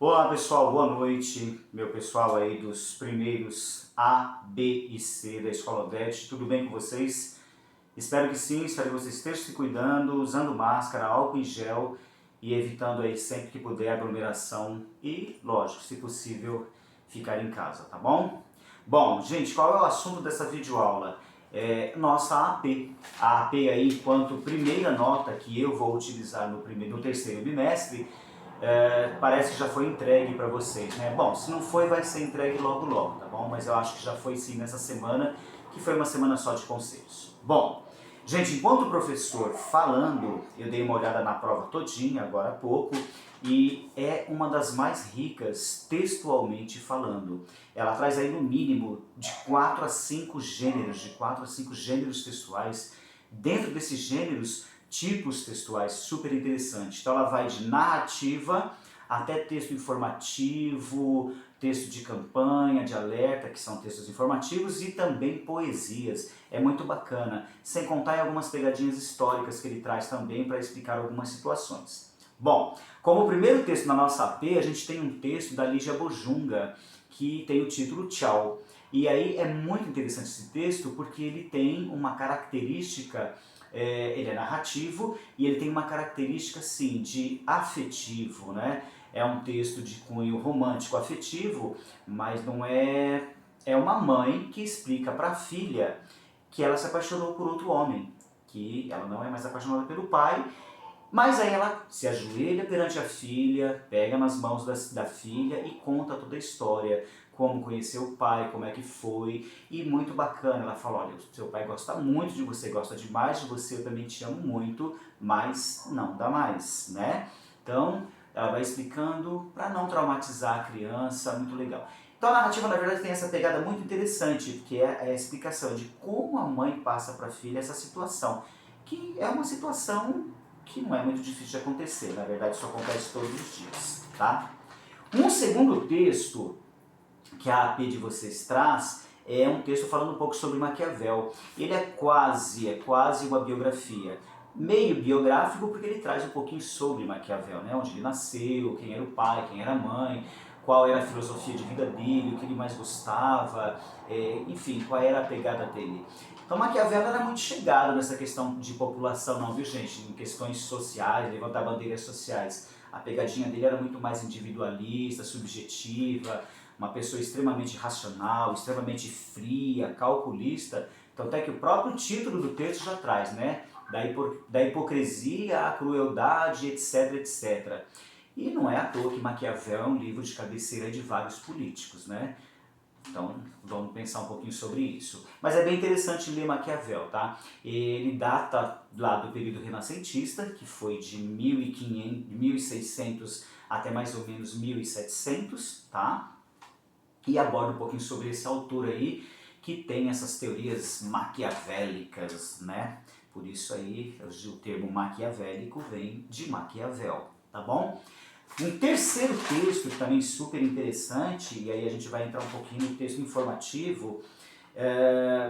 Olá pessoal, boa noite, meu pessoal aí dos primeiros A, B e C da Escola Odete, tudo bem com vocês? Espero que sim, espero que vocês estejam se cuidando, usando máscara, álcool em gel e evitando aí sempre que puder aglomeração e, lógico, se possível, ficar em casa, tá bom? Bom, gente, qual é o assunto dessa videoaula? Nossa AP. A AP aí, enquanto primeira nota que eu vou utilizar no terceiro bimestre, parece que já foi entregue para vocês, né? Bom, se não foi, vai ser entregue logo logo, tá bom? Mas eu acho que já foi sim nessa semana, que foi uma semana só de conselhos. Bom, gente, enquanto professor falando, eu dei uma olhada na prova todinha agora há pouco, e é uma das mais ricas textualmente falando. Ela traz aí no mínimo de 4 a 5 gêneros, de 4 a 5 gêneros textuais. Dentro desses gêneros, tipos textuais super interessantes. Então ela vai de narrativa até texto informativo, texto de campanha, de alerta, que são textos informativos, e também poesias. É muito bacana, sem contar em algumas pegadinhas históricas que ele traz também para explicar algumas situações. Bom, como primeiro texto na nossa AP, a gente tem um texto da Lígia Bojunga, que tem o título Tchau. E aí é muito interessante esse texto porque ele tem uma característica, ele é narrativo e ele tem uma característica sim de afetivo, né? É um texto de cunho romântico afetivo, mas não é. É uma mãe que explica para a filha que ela se apaixonou por outro homem, que ela não é mais apaixonada pelo pai, mas aí ela se ajoelha perante a filha, pega nas mãos da filha e conta toda a história, como conheceu o pai, como é que foi, e muito bacana. Ela fala, olha, seu pai gosta muito de você, gosta demais de você, eu também te amo muito, mas não dá mais, né? Então, ela vai explicando para não traumatizar a criança, muito legal. Então a narrativa, na verdade, tem essa pegada muito interessante, que é a explicação de como a mãe passa para a filha essa situação, que é uma situação que não é muito difícil de acontecer, na verdade isso acontece todos os dias, tá? Um segundo texto que a AP de vocês traz é um texto falando um pouco sobre Maquiavel. Ele é quase uma biografia. Meio biográfico porque ele traz um pouquinho sobre Maquiavel, né? Onde ele nasceu, quem era o pai, quem era a mãe, qual era a filosofia de vida dele, o que ele mais gostava, enfim, qual era a pegada dele. Então Maquiavel era muito chegado nessa questão de população, não, viu gente? Em questões sociais, levantar bandeiras sociais. A pegadinha dele era muito mais individualista, subjetiva, uma pessoa extremamente racional, extremamente fria, calculista. Então até que o próprio título do texto já traz, né? Da hipocrisia à crueldade, etc, etc. E não é à toa que Maquiavel é um livro de cabeceira de vários políticos, né? Então vamos pensar um pouquinho sobre isso. Mas é bem interessante ler Maquiavel, tá? Ele data lá do período renascentista, que foi de 1500, 1600 até mais ou menos 1700, tá? E aborda um pouquinho sobre esse autor aí, que tem essas teorias maquiavélicas, né? Por isso aí o termo maquiavélico vem de Maquiavel, tá bom? Um terceiro texto também super interessante, e aí a gente vai entrar um pouquinho no texto informativo,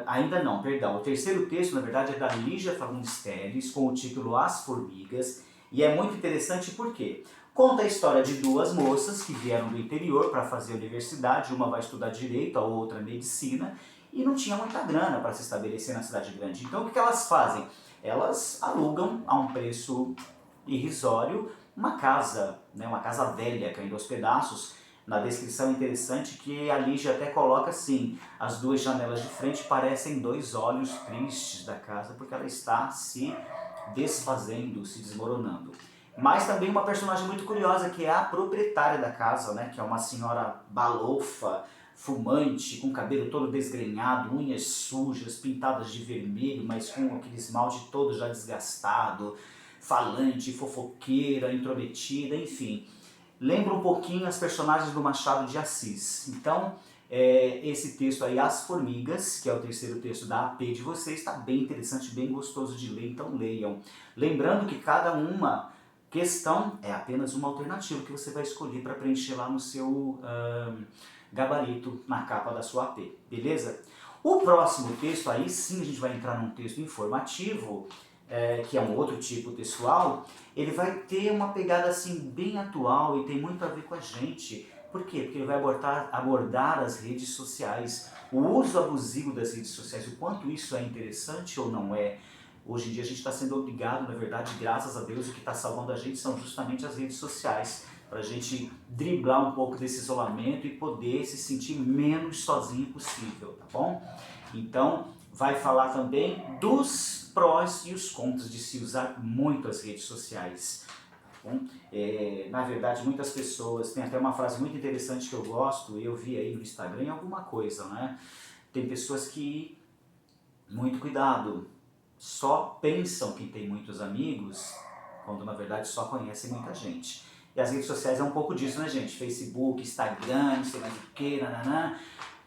ainda não, perdão. O terceiro texto, na verdade, é da Lígia Fagundes Telles, com o título As Formigas, e é muito interessante porque conta a história de duas moças que vieram do interior para fazer universidade, uma vai estudar direito, a outra medicina, e não tinha muita grana para se estabelecer na cidade grande. Então o que elas fazem? Elas alugam a um preço irrisório uma casa, né, uma casa velha caindo aos pedaços. Na descrição é interessante que a Lígia até coloca assim, as duas janelas de frente parecem dois olhos tristes da casa, porque ela está se desfazendo, se desmoronando. Mas também uma personagem muito curiosa, que é a proprietária da casa, né, que é uma senhora balofa, fumante, com cabelo todo desgrenhado, unhas sujas, pintadas de vermelho, mas com aquele esmalte todo já desgastado, falante, fofoqueira, intrometida, enfim. Lembra um pouquinho as personagens do Machado de Assis. Então, esse texto aí, As Formigas, que é o terceiro texto da AP de vocês, está bem interessante, bem gostoso de ler, então leiam. Lembrando que cada uma questão é apenas uma alternativa que você vai escolher para preencher lá no seu gabarito, na capa da sua AP, beleza? O próximo texto, aí sim a gente vai entrar num texto informativo, que é um outro tipo textual, ele vai ter uma pegada assim bem atual e tem muito a ver com a gente. Por quê? Porque ele vai abordar as redes sociais, o uso abusivo das redes sociais, o quanto isso é interessante ou não é. Hoje em dia a gente está sendo obrigado, na verdade, graças a Deus, o que está salvando a gente são justamente as redes sociais, para a gente driblar um pouco desse isolamento e poder se sentir menos sozinho possível, tá bom? Então, vai falar também dos prós e os contras de se usar muito as redes sociais. Tá bom? Na verdade, muitas pessoas, tem até uma frase muito interessante que eu gosto, eu vi aí no Instagram em alguma coisa, né? Tem pessoas que, muito cuidado, só pensam que tem muitos amigos, quando na verdade só conhecem muita gente. E as redes sociais é um pouco disso, né, gente? Facebook, Instagram, não sei mais o que, nananã.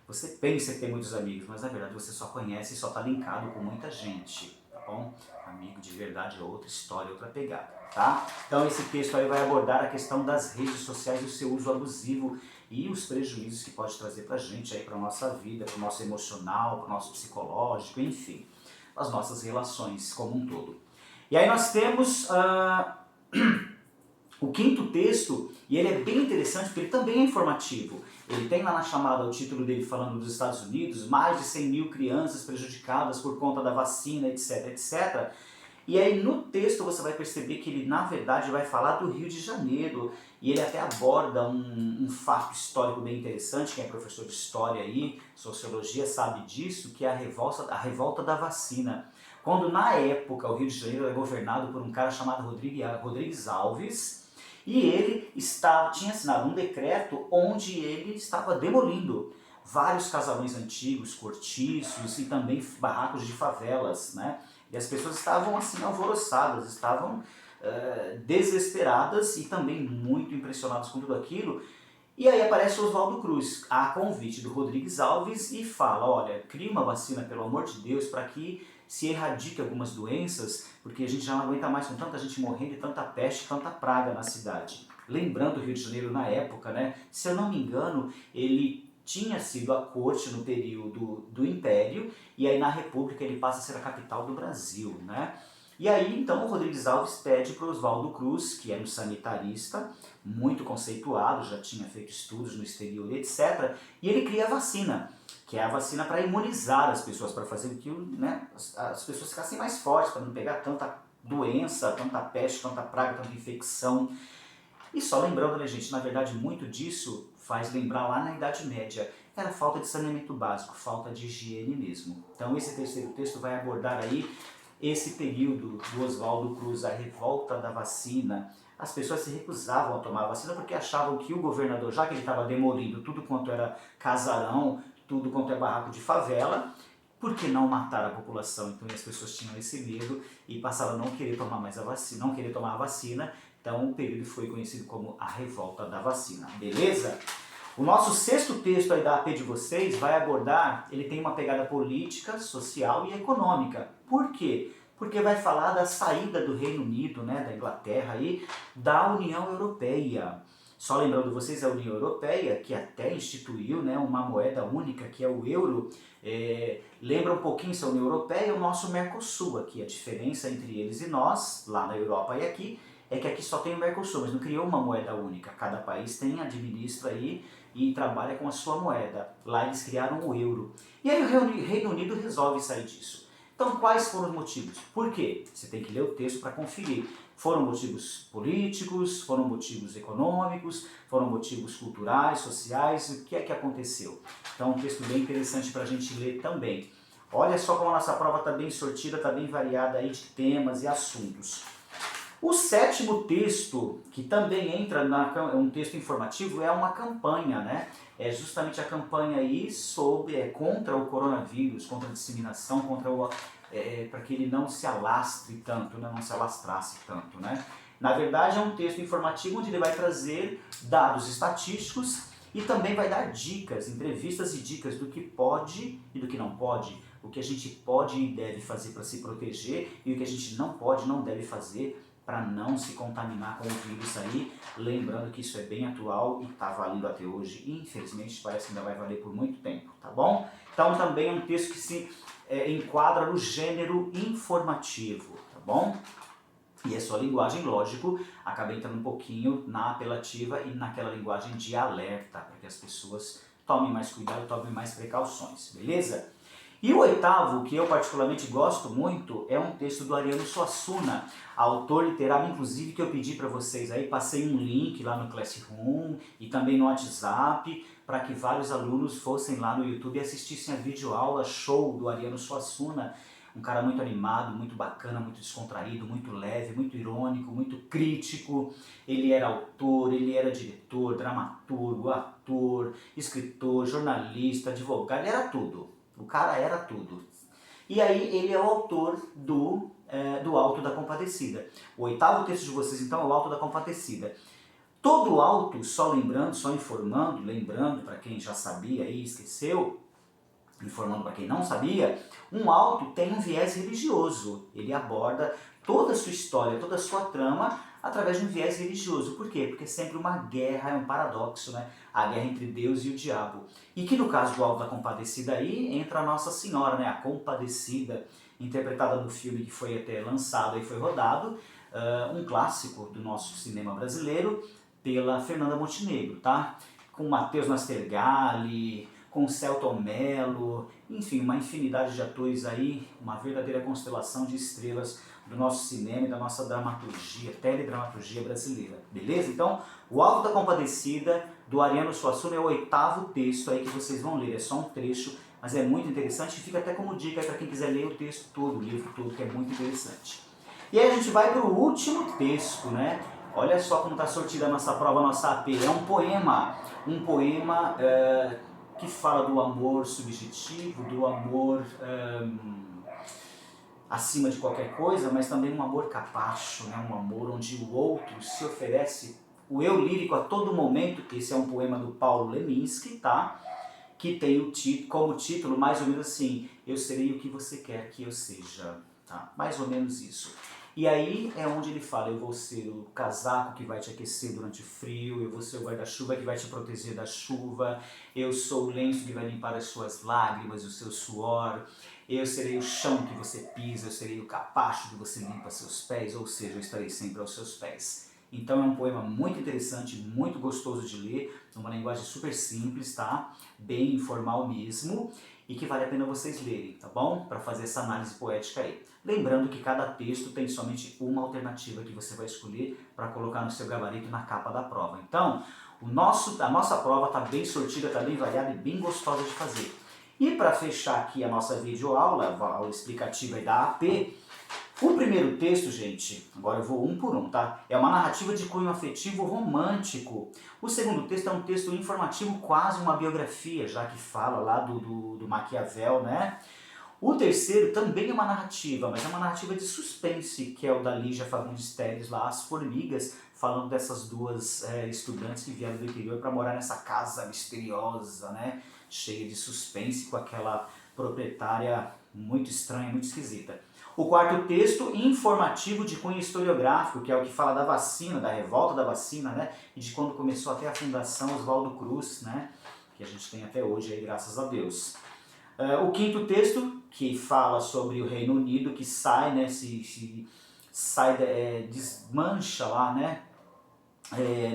Você pensa que tem muitos amigos, mas na verdade você só conhece e só está linkado com muita gente, tá bom? Amigo de verdade é outra história, outra pegada, tá? Então esse texto aí vai abordar a questão das redes sociais e o seu uso abusivo e os prejuízos que pode trazer pra gente aí, pra nossa vida, pro nosso emocional, pro nosso psicológico, enfim, as nossas relações como um todo. E aí nós temos o quinto texto, e ele é bem interessante porque ele também é informativo. Ele tem lá na chamada o título dele falando dos Estados Unidos, mais de 100 mil crianças prejudicadas por conta da vacina, etc, etc. E aí no texto você vai perceber que ele na verdade vai falar do Rio de Janeiro, e ele até aborda um fato histórico bem interessante, quem é professor de história aí, sociologia sabe disso, que é a revolta da vacina. Quando na época o Rio de Janeiro era governado por um cara chamado Rodrigues Alves, e ele tinha assinado um decreto onde ele estava demolindo vários casarões antigos, cortiços e também barracos de favelas, né? E as pessoas estavam assim alvoroçadas, estavam desesperadas e também muito impressionadas com tudo aquilo. E aí aparece o Oswaldo Cruz, a convite do Rodrigues Alves, e fala, olha, cria uma vacina, pelo amor de Deus, para que se erradique algumas doenças, porque a gente já não aguenta mais com tanta gente morrendo e tanta peste, tanta praga na cidade. Lembrando o Rio de Janeiro na época, né? Se eu não me engano, ele tinha sido a corte no período do Império, e aí na República ele passa a ser a capital do Brasil, né? E aí, então, o Rodrigues Alves pede para o Oswaldo Cruz, que era um sanitarista, muito conceituado, já tinha feito estudos no exterior, etc., e ele cria a vacina, que é a vacina para imunizar as pessoas, para fazer com que né, as pessoas ficassem mais fortes, para não pegar tanta doença, tanta peste, tanta praga, tanta infecção. E só lembrando, né, gente, na verdade, muito disso faz lembrar lá na Idade Média, era falta de saneamento básico, falta de higiene mesmo. Então, esse terceiro texto vai abordar aí esse período do Oswaldo Cruz, a revolta da vacina. As pessoas se recusavam a tomar a vacina porque achavam que o governador, já que ele estava demolindo tudo quanto era casarão, tudo quanto é barraco de favela, por que não matar a população? Então as pessoas tinham esse medo e passaram a não querer tomar mais a vacina, não querer tomar a vacina. Então o período foi conhecido como a revolta da vacina, beleza? O nosso sexto texto aí da AP de vocês vai abordar, ele tem uma pegada política, social e econômica. Por quê? Porque vai falar da saída do Reino Unido, né, da Inglaterra aí, da União Europeia. Só lembrando vocês, a União Europeia, que até instituiu, né, uma moeda única, que é o euro, lembra um pouquinho se a União Europeia é o nosso Mercosul aqui. A diferença entre eles e nós, lá na Europa e aqui, é que aqui só tem o Mercosul, mas não criou uma moeda única. Cada país administra aí e trabalha com a sua moeda. Lá eles criaram o euro. E aí o Reino Unido resolve sair disso. Então quais foram os motivos? Por quê? Você tem que ler o texto para conferir. Foram motivos políticos, foram motivos econômicos, foram motivos culturais, sociais, o que é que aconteceu? Então um texto bem interessante para a gente ler também. Olha só como a nossa prova está bem sortida, está bem variada aí de temas e assuntos. O sétimo texto, que também entra um texto informativo, é uma campanha, né? É justamente a campanha aí contra o coronavírus, contra a disseminação, para que ele não se alastre tanto, né? Não se alastrasse tanto, né? Na verdade é um texto informativo onde ele vai trazer dados estatísticos e também vai dar dicas, entrevistas e dicas do que pode e do que não pode, o que a gente pode e deve fazer para se proteger e o que a gente não pode e não deve fazer para não se contaminar com o vírus aí, lembrando que isso é bem atual e está valendo até hoje, e infelizmente parece que ainda vai valer por muito tempo, tá bom? Então também é um texto que se enquadra no gênero informativo, tá bom? E a sua linguagem, lógico, acaba entrando um pouquinho na apelativa e naquela linguagem de alerta, para que as pessoas tomem mais cuidado, tomem mais precauções, beleza? E o oitavo, que eu particularmente gosto muito, é um texto do Ariano Suassuna, autor literário, inclusive, que eu pedi para vocês aí, passei um link lá no Classroom e também no WhatsApp, para que vários alunos fossem lá no YouTube e assistissem a videoaula show do Ariano Suassuna, um cara muito animado, muito bacana, muito descontraído, muito leve, muito irônico, muito crítico. Ele era autor, ele era diretor, dramaturgo, ator, escritor, jornalista, advogado, ele era tudo. O cara era tudo. E aí ele é o autor do Alto da Compadecida. O oitavo texto de vocês, então, é o Alto da Compadecida. Todo alto, só lembrando, só informando, lembrando para quem já sabia e esqueceu, informando para quem não sabia, um alto tem um viés religioso. Ele aborda toda a sua história, toda a sua trama através de um viés religioso. Por quê? Porque é sempre uma guerra, é um paradoxo, né? A guerra entre Deus e o diabo. E que no caso do Alto da Compadecida aí entra a Nossa Senhora, né? A Compadecida, interpretada no filme que foi até lançado e foi rodado, um clássico do nosso cinema brasileiro, pela Fernanda Montenegro, tá? Com Matheus Nastergalli, com Selton Mello, enfim, uma infinidade de atores aí, uma verdadeira constelação de estrelas do nosso cinema e da nossa dramaturgia, teledramaturgia brasileira, beleza? Então, o Alto da Compadecida, do Ariano Suassuna, é o oitavo texto aí que vocês vão ler, é só um trecho, mas é muito interessante e fica até como dica para quem quiser ler o texto todo, o livro todo, que é muito interessante. E aí a gente vai para o último texto, né? Olha só como está sortida a nossa prova, a nossa AP. É um poema que fala do amor subjetivo, do amor acima de qualquer coisa, mas também um amor capacho, né? Um amor onde o outro se oferece, o eu lírico a todo momento. Esse é um poema do Paulo Leminski, tá? Que tem como título mais ou menos assim: eu serei o que você quer que eu seja, tá? Mais ou menos isso. E aí é onde ele fala: eu vou ser o casaco que vai te aquecer durante o frio, eu vou ser o guarda-chuva que vai te proteger da chuva, eu sou o lenço que vai limpar as suas lágrimas e o seu suor, eu serei o chão que você pisa, eu serei o capacho que você limpa seus pés, ou seja, eu estarei sempre aos seus pés. Então é um poema muito interessante, muito gostoso de ler, numa linguagem super simples, tá? Bem informal mesmo, e que vale a pena vocês lerem, tá bom? Para fazer essa análise poética aí. Lembrando que cada texto tem somente uma alternativa que você vai escolher para colocar no seu gabarito na capa da prova. Então, a nossa prova está bem sortida, está bem variada e bem gostosa de fazer. E para fechar aqui a nossa videoaula, a aula explicativa aí da AP, o primeiro texto, gente, agora eu vou um por um, tá? É uma narrativa de cunho afetivo romântico. O segundo texto é um texto informativo, quase uma biografia, já que fala lá do Maquiavel, né? O terceiro também é uma narrativa, mas é uma narrativa de suspense, que é o da Lígia Fagundes Telles, lá, As Formigas, falando dessas duas estudantes que vieram do interior para morar nessa casa misteriosa, né? Cheia de suspense, com aquela proprietária muito estranha, muito esquisita. O quarto texto, informativo de cunho historiográfico, que é o que fala da vacina, da revolta da vacina, né? E de quando começou até a Fundação Oswaldo Cruz, né? Que a gente tem até hoje aí, graças a Deus. O quinto texto, que fala sobre o Reino Unido, que sai, né? Desmancha lá, né?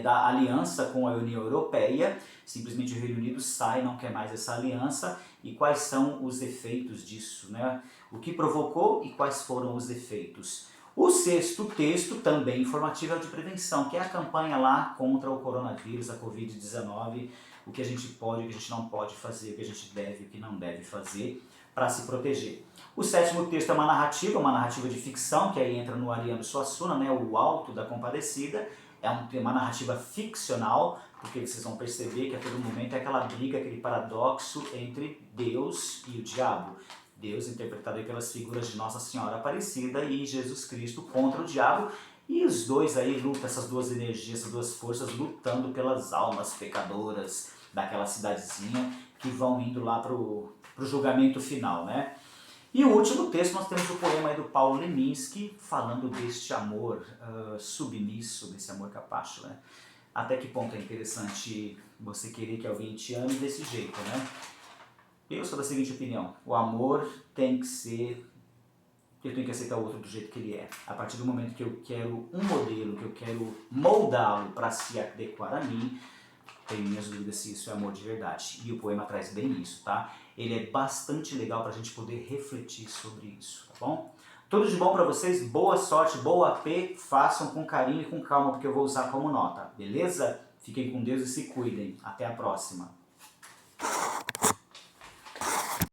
Da aliança com a União Europeia, simplesmente o Reino Unido sai, não quer mais essa aliança, e quais são os efeitos disso, né? O que provocou e quais foram os efeitos. O sexto texto, também informativo, é o de prevenção, que é a campanha lá contra o coronavírus, a Covid-19, o que a gente pode, o que a gente não pode fazer, o que a gente deve, o que não deve fazer para se proteger. O sétimo texto é uma narrativa de ficção, que aí entra no Ariano Suassuna, né? O Alto da Compadecida. É uma narrativa ficcional, porque vocês vão perceber que a todo momento é aquela briga, aquele paradoxo entre Deus e o diabo. Deus interpretado aí pelas figuras de Nossa Senhora Aparecida e Jesus Cristo contra o diabo, e os dois aí lutam, essas duas energias, essas duas forças lutando pelas almas pecadoras daquela cidadezinha que vão indo lá pro julgamento final, né? E o último texto nós temos o poema aí do Paulo Leminski, falando deste amor submisso, desse amor capacho, né? Até que ponto é interessante você querer que alguém te ame desse jeito, né? Eu sou da seguinte opinião: o amor tem que ser eu tenho que aceitar o outro do jeito que ele é. A partir do momento que eu quero um modelo, que eu quero moldá-lo para se adequar a mim, tenho minhas dúvidas se isso é amor de verdade. E o poema traz bem isso, tá? Ele é bastante legal para a gente poder refletir sobre isso, tá bom? Tudo de bom para vocês, boa sorte, boa AP, façam com carinho e com calma, porque eu vou usar como nota, beleza? Fiquem com Deus e se cuidem. Até a próxima.